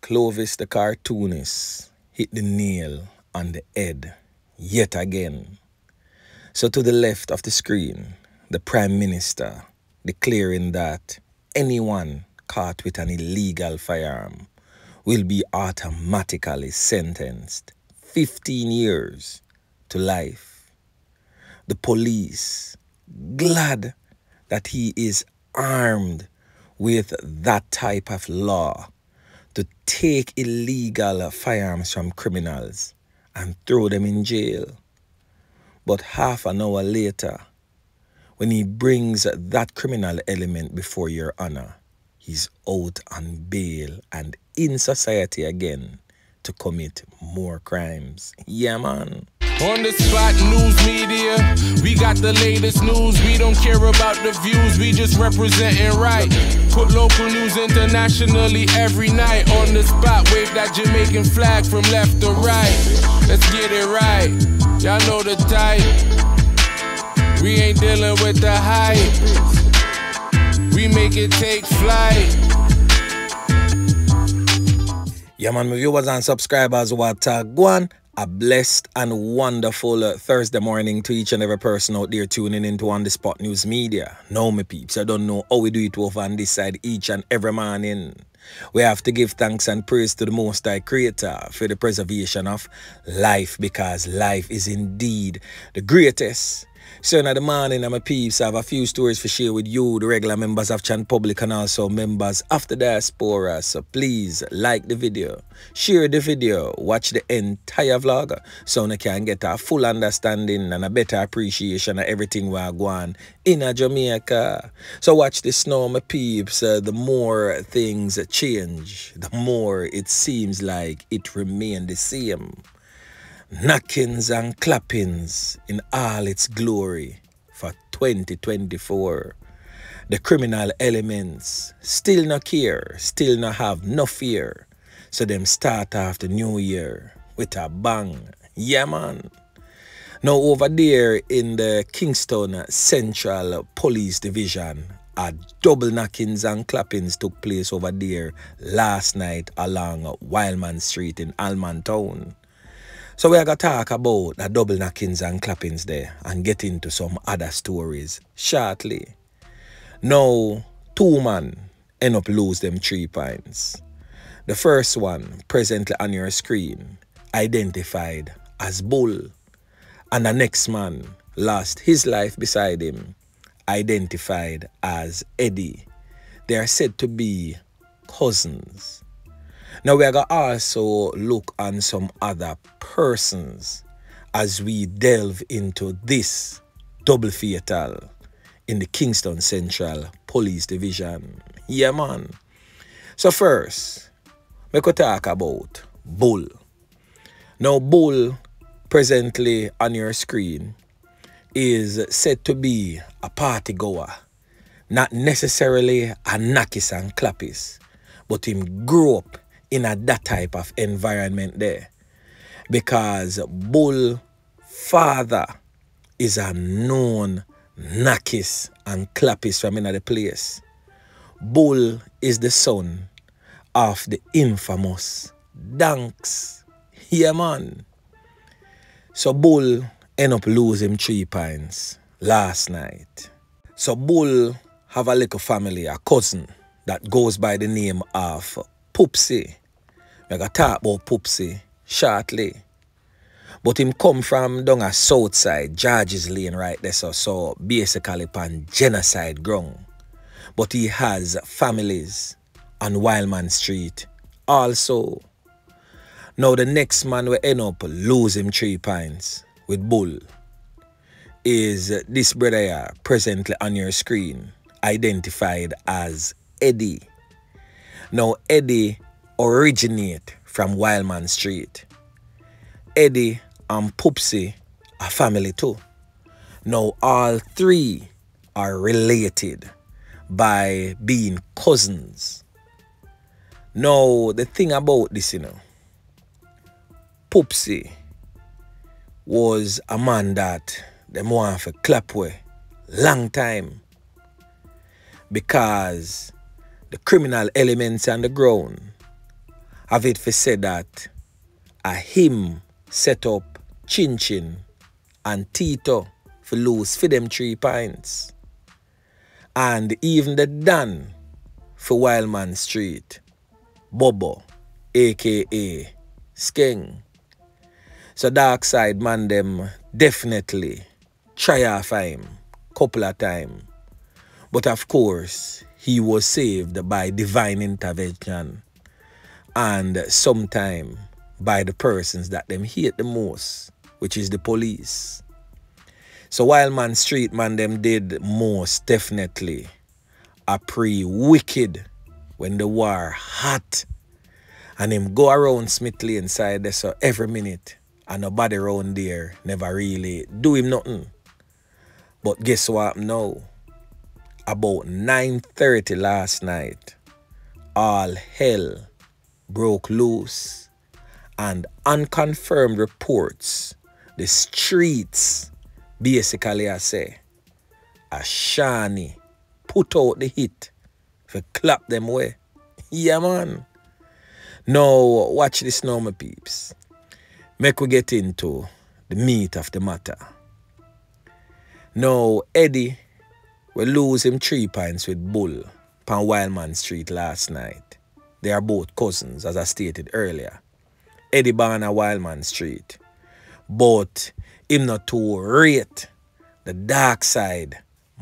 Clovis the cartoonist hit the nail on the head yet again. So to the left of the screen, the Prime Minister declaring that anyone caught with an illegal firearm will be automatically sentenced 15 years to life. The police glad that he is armed with that type of law to take illegal firearms from criminals and throw them in jail. But half an hour later, when he brings that criminal element before your honor, he's out on bail and in society again to commit more crimes. Yeah, man. On the spot news media, we got the latest news. We don't care about the views, we just representing right. Put local news internationally every night. On the spot, wave that Jamaican flag from left to right. Let's get it right, y'all know the type. We ain't dealing with the hype, we make it take flight. Yeah, man, my viewers and subscribers, what go on. A blessed and wonderful Thursday morning to each and every person out there tuning into On The Spot News Media. Now, my peeps, I don't know how we do it over on this side each and every morning. We have to give thanks and praise to the Most High Creator for the preservation of life, because life is indeed the greatest. So in the morning, my peeps, I have a few stories to share with you, the regular members of Chan Public and also members of the diaspora. So please like the video, share the video, watch the entire vlog so you can get a full understanding and a better appreciation of everything we are going in Jamaica. So watch this now, my peeps. The more things change, the more it seems like it remains the same. Knockings and clappings in all its glory for 2024. The criminal elements still not care, still not have no fear. So them start off the new year with a bang. Yeah, man. Now over there in the Kingston Central Police Division, a double knockings and clappings took place over there last night along Wildman Street in Allman Town. So we are going to talk about the double knockings and clappings there and get into some other stories shortly. Now, two men end up lose them 3 points. The first one, presently on your screen, identified as Bull. And the next man lost his life beside him, identified as Eddie. They are said to be cousins. Now we are going to also look on some other persons as we delve into this double fatal in the Kingston Central Police Division. Yeah, man. So first, we could talk about Bull. Now Bull, presently on your screen, is said to be a party goer. Not necessarily a knockis and clappis, but him grew up in that type of environment there, because Bull father is a known knockis and clappis from the place. Bull is the son of the infamous Danks. Yeah, man. So Bull end up losing 3 points last night. So Bull have a little family, a cousin that goes by the name of Poopsie. We're going to talk about Poopsie shortly. But him come from down a south side, George's Lane right there, so basically upon Genasyde ground. But he has families on Wildman Street also. Now the next man we end up losing 3 points with Bull is this brother here, presently on your screen, identified as Eddie. Now Eddie originate from Wildman Street. Eddie and Poopsie are family too. Now all 3 are related by being cousins. Now the thing about this, Poopsie was a man that them want for ClapWeh long time, because the criminal elements on the ground have it for said that a him set up Chin Chin and Tito for lose for them 3 pints. And even the Dan for Wildman Street, Bobo, aka Skeng. So Darcsyde man them definitely try off him couple of times. But of course, he was saved by divine intervention and sometime by the persons that them hate the most, which is the police. So Wildman Street man them did most definitely a pre-wicked when the war hot and him go around Smith Lane side there so every minute and nobody around there never really do him nothing. But guess what now? About 9:30 last night, all hell broke loose and unconfirmed reports, the streets basically I say, a Shani put out the hit for ClapWeh. Yeah man. Now watch this now my peeps. Make we get into the meat of the matter. Now Eddie will lose him 3 pints with Bull on Wildman Street last night. They are both cousins, as I stated earlier. Eddie born at Wildman Street. But him not too rate the Darcsyde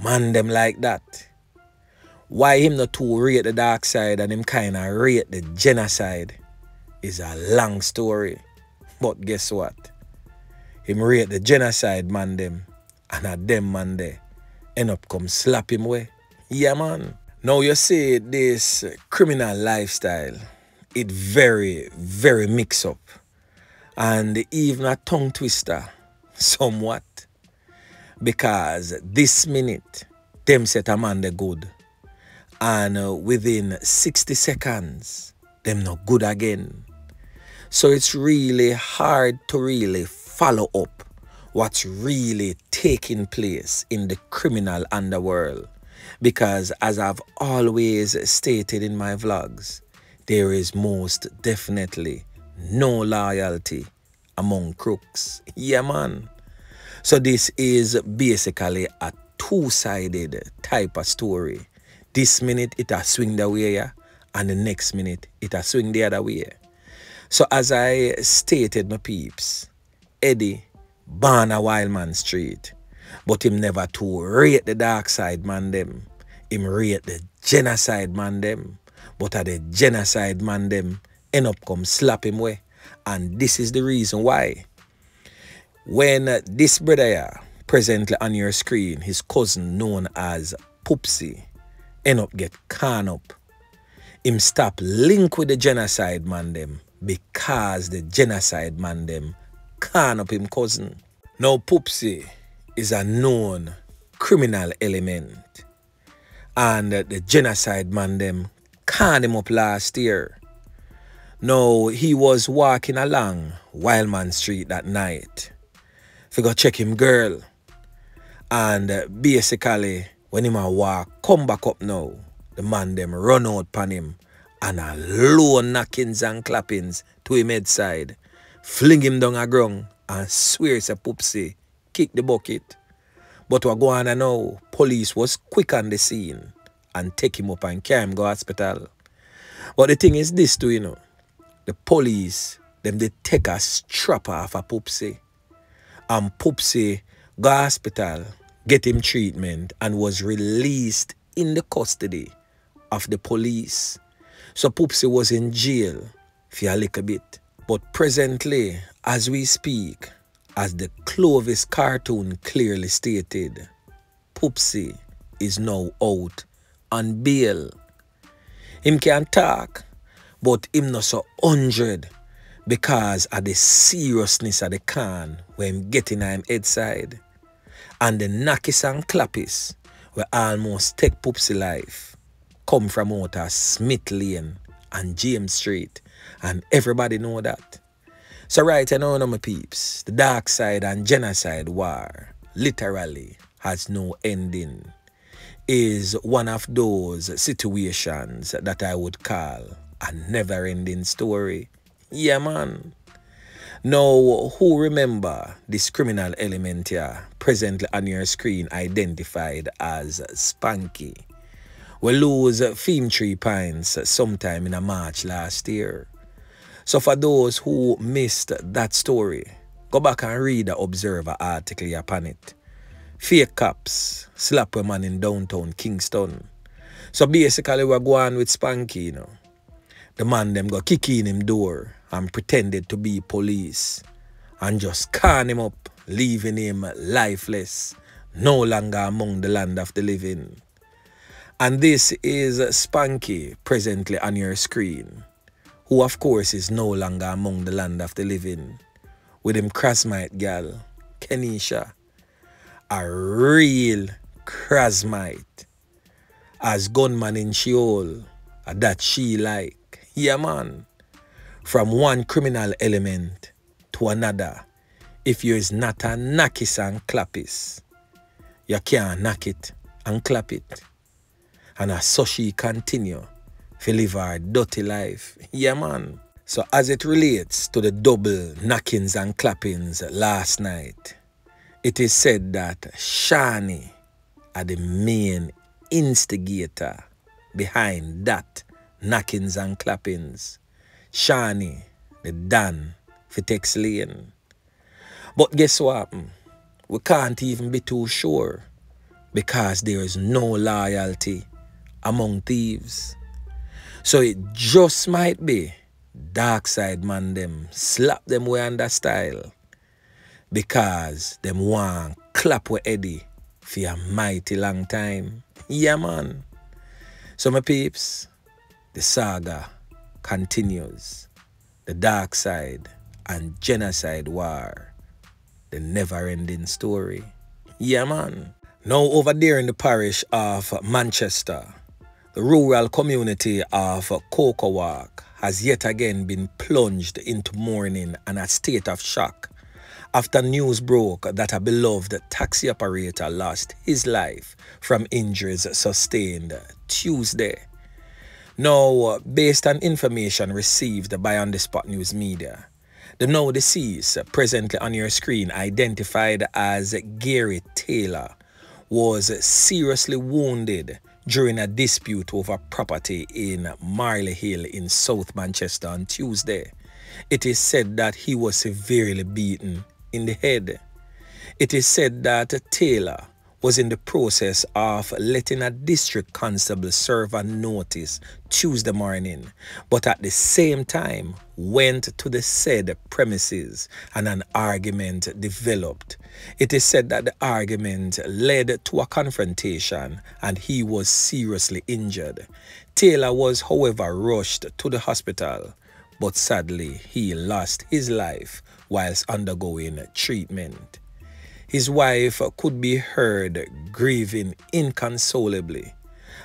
man them like that. Why him not too rate the Darcsyde and him kinda rate the Genasyde is a long story. But guess what? Him rate the Genasyde man them and a them man there end up come slap him away. Yeah man. Now you see this criminal lifestyle, it very, very mix up. And even a tongue twister somewhat. Because this minute, them set a man they good. And within 60 seconds, them not good again. So it's really hard to really follow up what's really taking place in the criminal underworld. Because as I've always stated in my vlogs, there is most definitely no loyalty among crooks. Yeah man. So this is basically a two-sided type of story. This minute it a swing the way, yeah, and the next minute it a swing the other way. So as I stated my peeps, Eddie born a Wildman Street, but him never to rate the Darcsyde man them. Him rate the Genasyde man them. But at the Genasyde man them end up come slap him away. And this is the reason why. When this brother here, presently on your screen, his cousin known as Poopsie, end up get can up, him stop link with the Genasyde man them because the Genasyde man them can up him cousin. Now Poopsie is a known criminal element. And the Genasyde man them can him up last year. Now he was walking along Wildman Street that night. He go check him girl. And basically when him a walk, come back up now, the man them run out pan him and a low knockings and clappings to him head side. Fling him down a ground and swear it's a Poopsie kick the bucket. But what go on now, police was quick on the scene and take him up and carry him go hospital. But the thing is this too, you know. The police, them they take a strap off a Poopsie. And Poopsie go hospital, get him treatment and was released in the custody of the police. So Poopsie was in jail for a little bit. But presently, as we speak, as the Clovis cartoon clearly stated, Poopsie is now out on bail. Him can talk, but him not so 100 because of the seriousness of the can when him getting on him head side. And the knockis and clappies were almost take Poopsie life come from out of Smith Lane and James Street. And everybody know that. So right now, my peeps, the Darcsyde and Genasyde war literally has no ending. Is one of those situations that I would call a never-ending story. Yeah, man. Now, who remember this criminal element here, presently on your screen, identified as Spanky? We lose Theme 3 Pines sometime in March last year. So for those who missed that story, go back and read the Observer article upon it. Fake cops slap a man in downtown Kingston. So basically we're going with Spanky, you know. The man them go kick in him door and pretended to be police and just can him up, leaving him lifeless, no longer among the land of the living. And this is Spanky presently on your screen, who of course is no longer among the land of the living, with him Crasmite gal, Kenisha, a real Crasmite, as gunman in Sheol, that she like. Yeah, man. From one criminal element to another, if you is not a knockis and clappis, you can't knock it and clap it. And as so she continue to live her dirty life. Yeah, man. So as it relates to the double knockings and clappings last night, it is said that Shani are the main instigator behind that knockings and clappings. Shani, the Dan, for text lane. But guess what? We can't even be too sure because there is no loyalty among thieves. So it just might be Darcsyde man them slap them way under style because them want ClapWeh Eddie for a mighty long time. Yeah, man. So my peeps, the saga continues. The Darcsyde and Genasyde war. The never-ending story. Yeah, man. Now over there in the parish of Manchester, the rural community of Cocoa Walk has yet again been plunged into mourning and a state of shock after news broke that a beloved taxi operator lost his life from injuries sustained Tuesday. Now, based on information received by On The Spot News Media, the now deceased, presently on your screen, identified as Gary Taylor, was seriously wounded during a dispute over property in Marley Hill in South Manchester on Tuesday. It is said that he was severely beaten in the head. It is said that Taylor was in the process of letting a district constable serve a notice Tuesday morning, but at the same time went to the said premises and an argument developed. It is said that the argument led to a confrontation and he was seriously injured. Taylor was, however, rushed to the hospital, but sadly he lost his life whilst undergoing treatment. His wife could be heard grieving inconsolably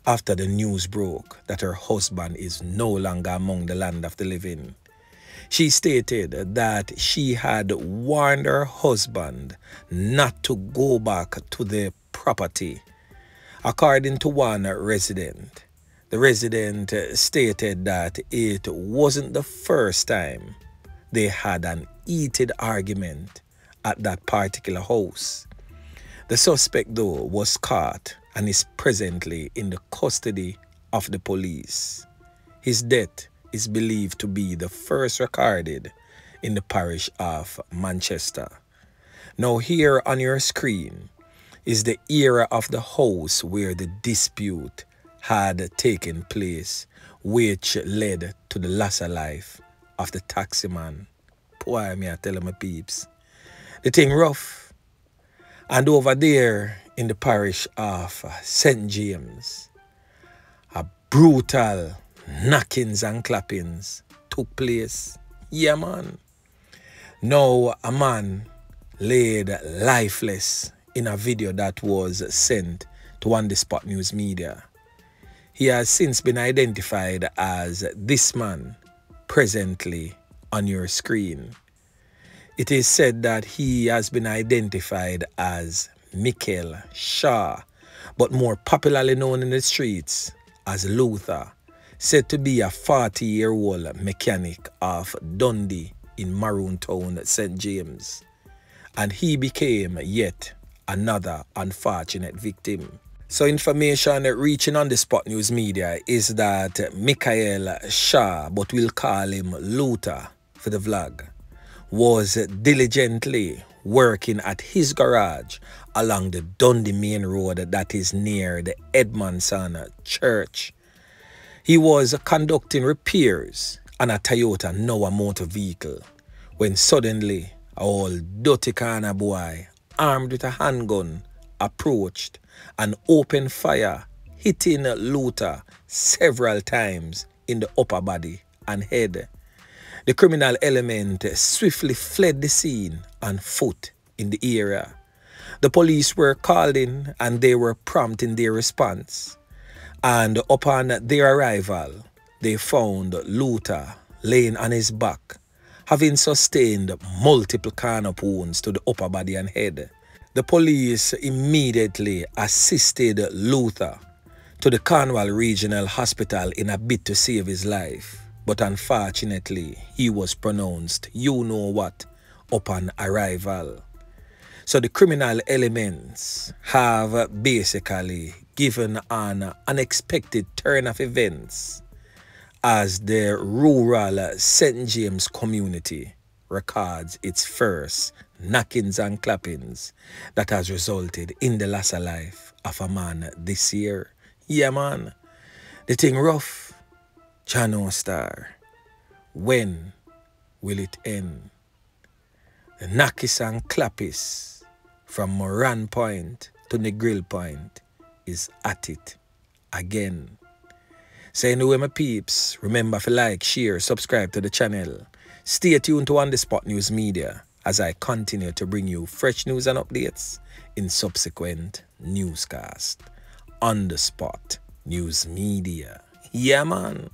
after the news broke that her husband is no longer among the land of the living. She stated that she had warned her husband not to go back to the property. According to one resident, the resident stated that it wasn't the first time they had an heated argument at that particular house. The suspect, though, was caught and is presently in the custody of the police. His death is believed to be the first recorded in the parish of Manchester. Now here on your screen is the era of the house where the dispute had taken place, which led to the loss of life of the taximan. Boy, me I tell my peeps, the thing rough. And over there in the parish of St. James, a brutal knockings and clappings took place. Yeah, man. Now a man laid lifeless in a video that was sent to On The Spot News Media. He has since been identified as this man presently on your screen. It is said that he has been identified as Michael Shaw, but more popularly known in the streets as Luther, said to be a 40-year-old mechanic of Dundee in Maroon Town, St. James, and he became yet another unfortunate victim. So information reaching on the Spot News Media is that Michael Shaw, but we'll call him Luther for the vlog, was diligently working at his garage along the Dundee main road that is near the Edmondson Church. He was conducting repairs on a Toyota Noah motor vehicle when suddenly a old dirty corner boy armed with a handgun approached and opened fire, hitting Luther several times in the upper body and head. The criminal element swiftly fled the scene on foot in the area. The police were called in and they were prompt in their response. And upon their arrival, they found Luther laying on his back, having sustained multiple corner wounds to the upper body and head. The police immediately assisted Luther to the Cornwall Regional Hospital in a bid to save his life. But unfortunately, he was pronounced you-know-what upon arrival. So the criminal elements have basically given an unexpected turn of events as the rural St. James community records its first knockings and clappings that has resulted in the loss of life of a man this year. Yeah, man, the thing rough. Channel Star, when will it end? The knockings and clappies from Moran Point to the Grill Point is at it again. So anyway, my peeps, remember to like, share, subscribe to the channel. Stay tuned to On The Spot News Media as I continue to bring you fresh news and updates in subsequent newscasts. On The Spot News Media. Yeah, man.